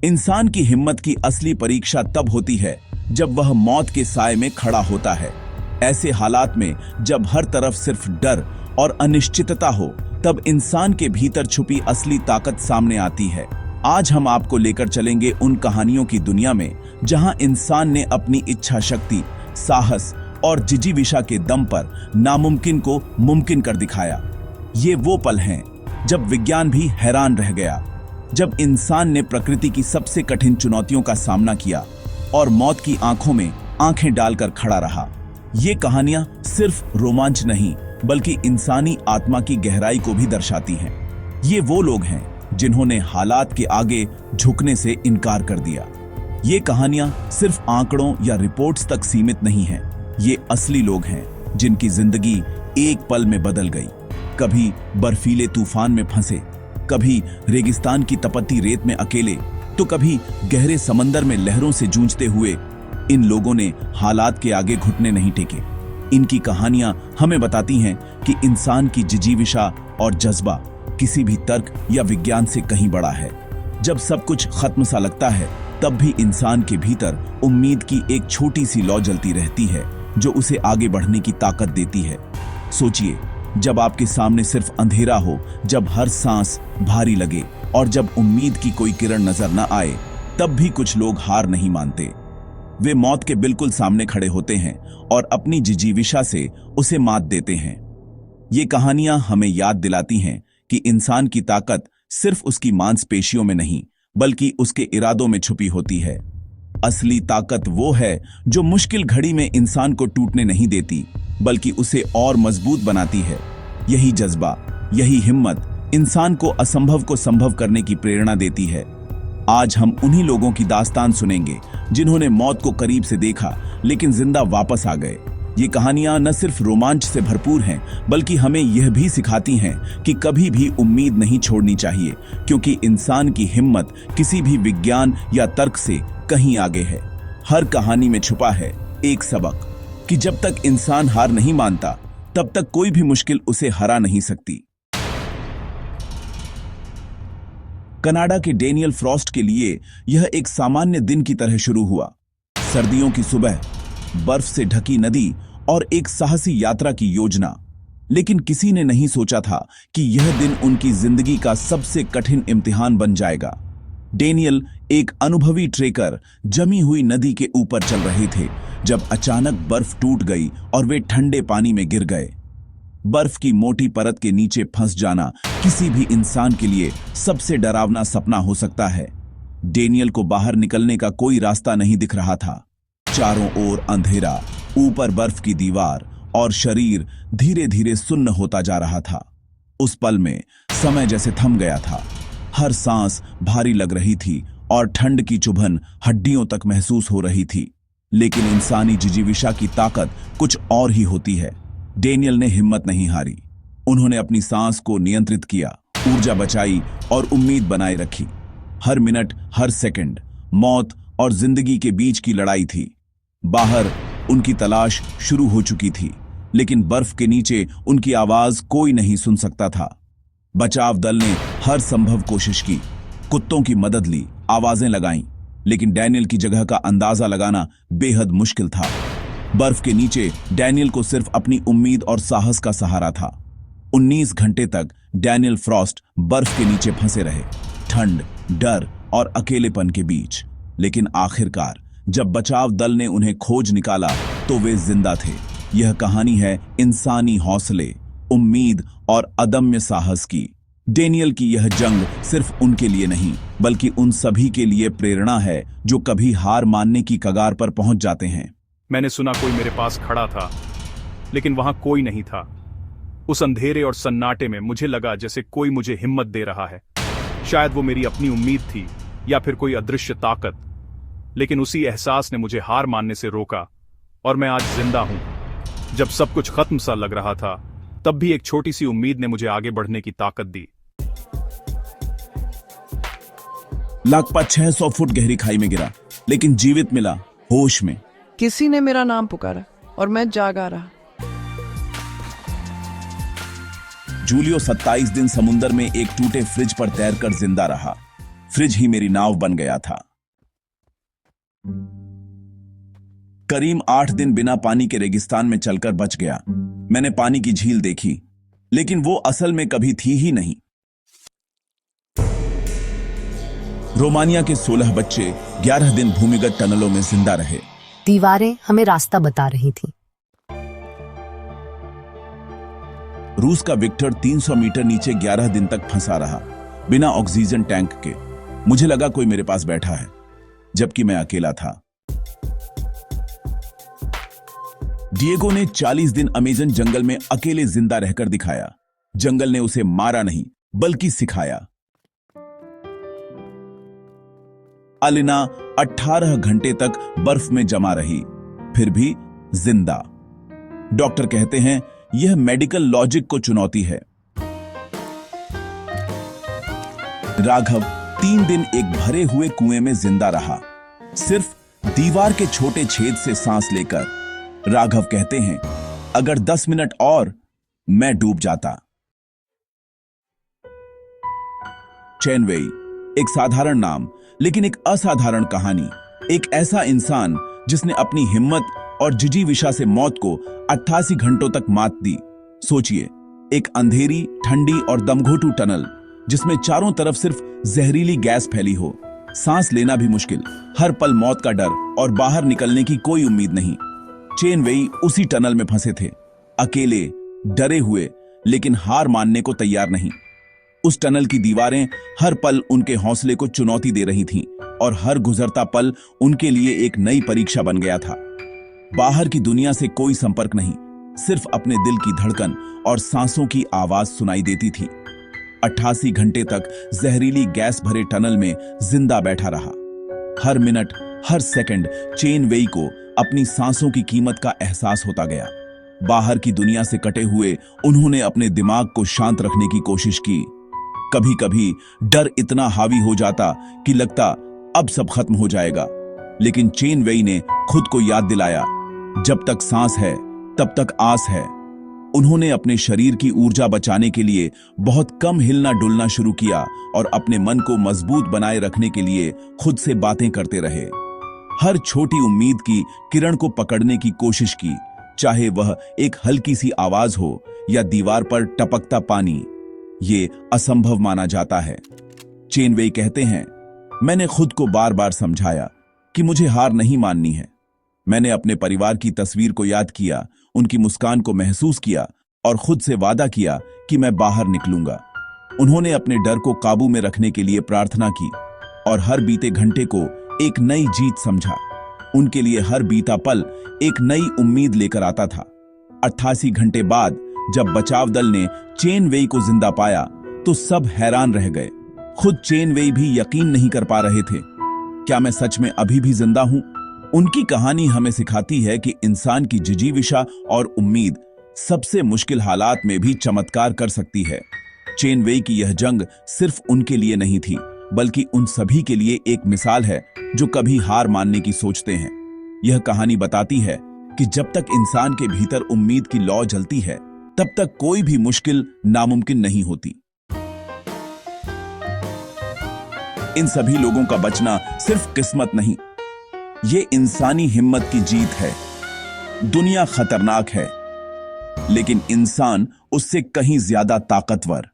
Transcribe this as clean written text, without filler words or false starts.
इंसान की हिम्मत की असली परीक्षा तब होती है जब वह मौत के साए में खड़ा होता है। ऐसे हालात में जब हर तरफ सिर्फ डर और अनिश्चितता हो, तब इंसान के भीतर छुपी असली ताकत सामने आती है। आज हम आपको लेकर चलेंगे उन कहानियों की दुनिया में जहां इंसान ने अपनी इच्छा शक्ति, साहस और जिजीविषा के दम पर नामुमकिन को मुमकिन कर दिखाया। ये वो पल हैं जब विज्ञान भी हैरान रह गया, जब इंसान ने प्रकृति की सबसे कठिन चुनौतियों का सामना किया और मौत की आंखों में आंखें डालकर खड़ा रहा। ये कहानियां सिर्फ रोमांच नहीं, बल्कि इंसानी आत्मा की गहराई को भी दर्शाती हैं। ये वो लोग हैं जिन्होंने हालात के आगे झुकने से इनकार कर दिया। ये कहानियां सिर्फ आंकड़ों या रिपोर्ट्स तक सीमित नहीं हैं। ये असली लोग हैं जिनकी जिंदगी एक पल में बदल गई। कभी बर्फीले तूफान में फंसे, कभी रेगिस्तान की तपती रेत में अकेले, तो कभी गहरे समंदर में लहरों से जूझते हुए। इन लोगों ने हालात के आगे घुटने नहीं टेके। इनकी कहानियां हमें बताती हैं कि इंसान की जिजीविषा और जज्बा किसी भी तर्क या विज्ञान से कहीं बड़ा है। जब सब कुछ खत्म सा लगता है, तब भी इंसान के भीतर उम्मीद की एक छोटी सी लौ जलती रहती है, जो उसे आगे बढ़ने की ताकत देती है। सोचिए, जब आपके सामने सिर्फ अंधेरा हो, जब हर सांस भारी लगे और जब उम्मीद की कोई किरण नजर न आए, तब भी कुछ लोग हार नहीं मानते। वे मौत के बिल्कुल सामने खड़े होते हैं और अपनी जिजीविषा से उसे मात देते हैं। ये कहानियां हमें याद दिलाती हैं कि इंसान की ताकत सिर्फ उसकी मांसपेशियों में नहीं, बल्कि उसके इरादों में छुपी होती है। असली ताकत वो है जो मुश्किल घड़ी में इंसान को टूटने नहीं देती, बल्कि उसे और मजबूत बनाती है। यही जज्बा, यही हिम्मत इंसान को असंभव को संभव करने की प्रेरणा देती है। आज हम उन्हीं लोगों की दास्तान सुनेंगे जिन्होंने मौत को करीब से देखा, लेकिन जिंदा वापस आ गए। ये कहानियां न सिर्फ रोमांच से भरपूर हैं, बल्कि हमें यह भी सिखाती हैं कि कभी भी उम्मीद नहीं छोड़नी चाहिए, क्योंकि इंसान की हिम्मत किसी भी विज्ञान या तर्क से कहीं आगे है। हर कहानी में छुपा है एक सबक कि जब तक इंसान हार नहीं मानता, तब तक कोई भी मुश्किल उसे हरा नहीं सकती। कनाडा के डेनियल फ्रॉस्ट के लिए यह एक सामान्य दिन की तरह शुरू हुआ। सर्दियों की सुबह, बर्फ से ढकी नदी और एक साहसी यात्रा की योजना। लेकिन किसी ने नहीं सोचा था कि यह दिन उनकी जिंदगी का सबसे कठिन इम्तिहान बन जाएगा। डेनियल, एक अनुभवी ट्रेकर, जमी हुई नदी के ऊपर चल रहे थे जब अचानक बर्फ टूट गई और वे ठंडे पानी में गिर गए। बर्फ की मोटी परत के नीचे फंस जाना किसी भी इंसान के लिए सबसे डरावना सपना हो सकता है। डेनियल को बाहर निकलने का कोई रास्ता नहीं दिख रहा था। चारों ओर अंधेरा, ऊपर बर्फ की दीवार, और शरीर धीरे धीरे सुन्न होता जा रहा था। उस पल में समय जैसे थम गया था। हर सांस भारी लग रही थी और ठंड की चुभन हड्डियों तक महसूस हो रही थी। लेकिन इंसानी जिजीविषा की ताकत कुछ और ही होती है। डेनियल ने हिम्मत नहीं हारी। उन्होंने अपनी सांस को नियंत्रित किया, ऊर्जा बचाई और उम्मीद बनाए रखी। हर मिनट, हर सेकंड मौत और जिंदगी के बीच की लड़ाई थी। बाहर उनकी तलाश शुरू हो चुकी थी, लेकिन बर्फ के नीचे उनकी आवाज कोई नहीं सुन सकता था। बचाव दल ने हर संभव कोशिश की, कुत्तों की मदद ली, आवाजें लगाईं, लेकिन डैनियल की जगह का अंदाजा लगाना बेहद मुश्किल था। बर्फ के नीचे डैनियल को सिर्फ अपनी उम्मीद और साहस का सहारा था। 19 घंटे तक डैनियल फ्रॉस्ट बर्फ के नीचे फंसे रहे, ठंड, डर और अकेलेपन के बीच। लेकिन आखिरकार जब बचाव दल ने उन्हें खोज निकाला, तो वे जिंदा थे। यह कहानी है इंसानी हौसले, उम्मीद और अदम्य साहस की। डेनियल की यह जंग सिर्फ उनके लिए नहीं, बल्कि उन सभी के लिए प्रेरणा है जो कभी हार मानने की कगार पर पहुंच जाते हैं। मैंने सुना कोई मेरे पास खड़ा था, लेकिन वहां कोई नहीं था। उस अंधेरे और सन्नाटे में मुझे लगा जैसे कोई मुझे हिम्मत दे रहा है। शायद वो मेरी अपनी उम्मीद थी या फिर कोई अदृश्य ताकत। लेकिन उसी एहसास ने मुझे हार मानने से रोका, और मैं आज जिंदा हूं। जब सब कुछ खत्म सा लग रहा था, तब भी एक छोटी सी उम्मीद ने मुझे आगे बढ़ने की ताकत दी। लगभग 600 फुट गहरी खाई में गिरा, लेकिन जीवित मिला, होश में। किसी ने मेरा नाम पुकारा और मैं जागा रहा। जूलियो 27 दिन समुंदर में एक टूटे फ्रिज पर तैरकर जिंदा रहा। फ्रिज ही मेरी नाव बन गया था। करीम 8 दिन बिना पानी के रेगिस्तान में चलकर बच गया। मैंने पानी की झील देखी, लेकिन वो असल में कभी थी ही नहीं। रोमानिया के 16 बच्चे 11 दिन भूमिगत टनलों में जिंदा रहे। दीवारें हमें रास्ता बता रही थीं। रूस का विक्टर 300 मीटर नीचे 11 दिन तक फंसा रहा, बिना ऑक्सीजन टैंक के। मुझे लगा कोई मेरे पास बैठा है, जबकि मैं अकेला था। डिएगो ने 40 दिन अमेजन जंगल में अकेले जिंदा रहकर दिखाया। जंगल ने उसे मारा नहीं, बल्कि सिखाया। अलिना 18 घंटे तक बर्फ में जमा रही, फिर भी जिंदा। डॉक्टर कहते हैं यह मेडिकल लॉजिक को चुनौती है। राघव 3 दिन एक भरे हुए कुएं में जिंदा रहा, सिर्फ दीवार के छोटे छेद से सांस लेकर। राघव कहते हैं अगर 10 मिनट और मैं डूब जाता। चेन वेई, एक साधारण नाम लेकिन एक असाधारण कहानी। एक ऐसा इंसान जिसने अपनी हिम्मत और जिजीविषा से मौत को 88 घंटों तक मात दी। सोचिए, एक अंधेरी, ठंडी और दमघोटू टनल जिसमें चारों तरफ सिर्फ जहरीली गैस फैली हो, सांस लेना भी मुश्किल, हर पल मौत का डर और बाहर निकलने की कोई उम्मीद नहीं। चेन वेई उसी टनल में फंसे थे, अकेले, डरे हुए, लेकिन हार मानने को तैयार नहीं। उस टनल की दीवारें हर पल उनके हौसले को चुनौती दे रही थीं और हर गुजरता पल उनके लिए एक नई परीक्षा बन गया था। बाहर की दुनिया से कोई संपर्क नहीं, सिर्फ अपने दिल की धड़कन और सांसों की आवाज सुनाई देती थी। 88 घंटे तक जहरीली गैस भरे टनल में जिंदा बैठा रहा। हर मिनट, हर सेकंड चेन वेई को अपनी सांसों की कीमत का एहसास होता गया। बाहर की दुनिया से कटे हुए उन्होंने अपने दिमाग को शांत रखने की कोशिश की। कभी कभी डर इतना हावी हो जाता कि लगता अब सब खत्म हो जाएगा, लेकिन चेन वेई ने खुद को याद दिलाया, जब तक सांस है तब तक आस है। उन्होंने अपने शरीर की ऊर्जा बचाने के लिए बहुत कम हिलना डुलना शुरू किया और अपने मन को मजबूत बनाए रखने के लिए खुद से बातें करते रहे। हर छोटी उम्मीद की किरण को पकड़ने की कोशिश की, चाहे वह एक हल्की सी आवाज हो या दीवार पर टपकता पानी। ये असंभव माना जाता है। चेन वेई कहते हैं, मैंने खुद को बार बार समझाया कि मुझे हार नहीं माननी है। मैंने अपने परिवार की तस्वीर को याद किया, उनकी मुस्कान को महसूस किया और खुद से वादा किया कि मैं बाहर निकलूंगा। उन्होंने अपने डर को काबू में रखने के लिए प्रार्थना की और हर बीते घंटे को एक नई जीत समझा। उनके लिए हर बीता पल एक नई उम्मीद लेकर आता था। 88 घंटे बाद जब बचाव दल ने चेन वेई को जिंदा पाया तो सब हैरान रह गए। खुद चेन वेई भी यकीन नहीं कर पा रहे थे, क्या मैं सच में अभी भी जिंदा हूं? उनकी कहानी हमें सिखाती है कि इंसान की जिजीविषा और उम्मीद सबसे मुश्किल हालात में भी चमत्कार कर सकती है। चेन वेई की यह जंग सिर्फ उनके लिए नहीं थी, बल्कि उन सभी के लिए एक मिसाल है जो कभी हार मानने की सोचते हैं। यह कहानी बताती है कि जब तक इंसान के भीतर उम्मीद की लौ जलती है, तब तक कोई भी मुश्किल नामुमकिन नहीं होती। इन सभी लोगों का बचना सिर्फ किस्मत नहीं, ये इंसानी हिम्मत की जीत है। दुनिया खतरनाक है, लेकिन इंसान उससे कहीं ज्यादा ताकतवर।